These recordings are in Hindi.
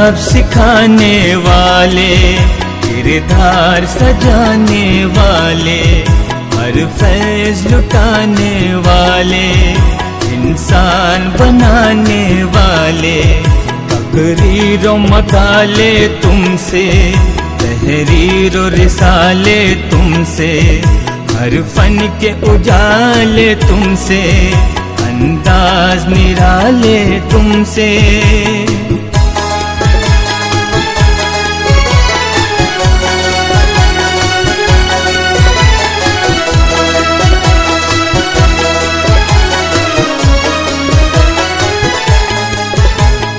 अदब सिखाने वाले, किरदार सजाने वाले, हर फैज़ लुटाने वाले, इंसान बनाने वाले, तकरीर व मकाले तुमसे, तहरीर व रिसाले तुमसे, हर फन के उजाले तुमसे, अंदाज निराले तुमसे।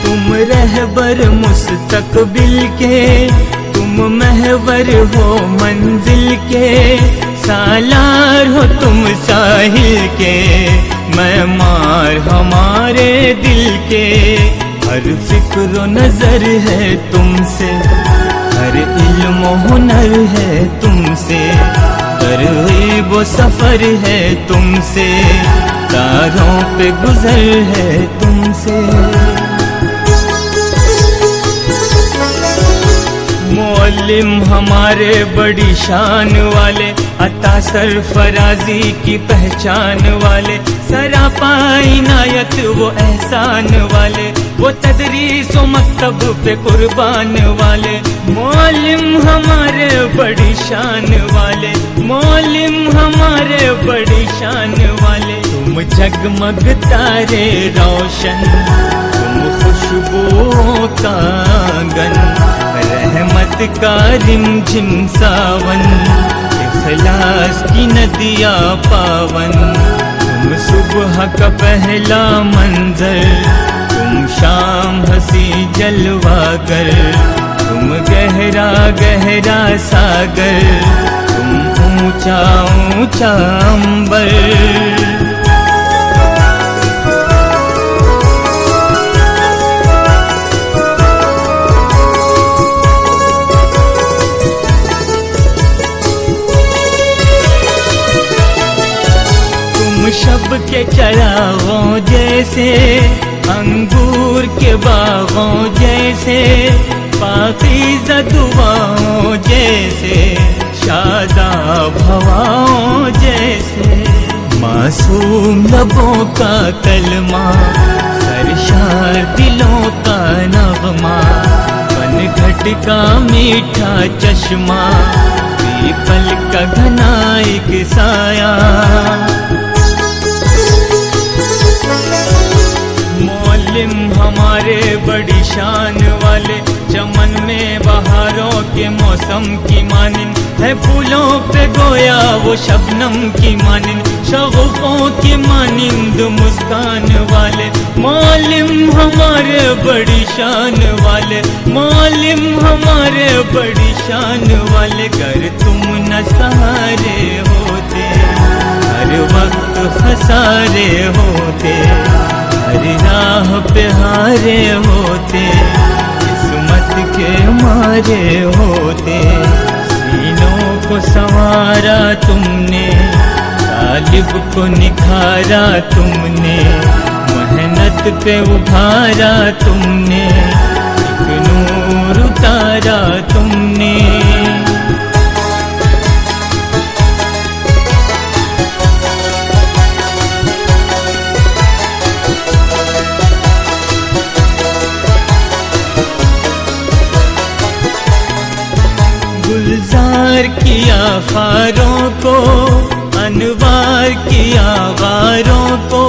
तुम रहबर मुस्तकबिल के, तुम महवर हो मंजिल के, सालार हो तुम साहिल के, मैमार हमारे दिल के, हर फिक्र व नजर है तुमसे, हर इल्म व हुनर है तुमसे, तरग़ीब व सफर है तुमसे, तारों पे गुजर है तुमसे। मुअल्लिम हमारे बड़ी शान वाले, अता सरफराजी की पहचान वाले, सरापा इनायत वो एहसान वाले, वो तदरीस व मकतब पे कुर्बान वाले। मुअल्लिम हमारे बड़ी शान वाले, मुअल्लिम हमारे बड़ी शान वाले, तुम जगमग तारे रोशन, तुम खुशबुओं का आंगन, रहमत का रिमझिम सावन, इखलास की नदियाँ पावन, तुम सुबह का पहला मंजर, तुम शाम हंसी जलवागर, तुम गहरा गहरा सागर, तुम ऊंचा ऊंचा अंबर। शब के चरागों जैसे, अंगूर के बागों जैसे, पाकीज़ा दुआओं जैसे, शादाब हवाओं जैसे, मासूम लबों का कलमा, सरशार दिलों का नगमा, पनघट का मीठा चश्मा, पीपल का घना एक साया। मुअल्लिम हमारे बड़ी शान वाले, चमन में बहारों के मौसम की मानिंद, है फूलों पे गोया वो शबनम की मानिंद, शगुफों की मानिंद मुस्कान वाले। मुअल्लिम हमारे बड़ी शान वाले, मुअल्लिम हमारे बड़ी शान वाले, गर तुम न सहारे होते, हर वक्त खसारे होते, हर राह पे हारे होते, किस्मत के मारे होते, सीनों को संवारा तुमने, तालिब को निखारा तुमने, मेहनत पे उभारा तुमने, एक नूर उतारा तुमने। गुलजार किया खारों को, अनवार किया गारों को,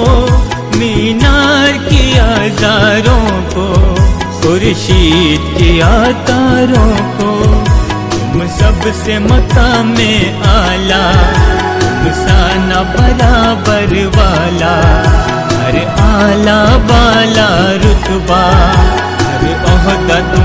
मीनार किया ज़ारों को, खुर्शीद किया तारों को, तुम सबसे मकामे आला, तुम साना बराबर वाला, हर आला बाला रुतबा, हर ओहदा तुम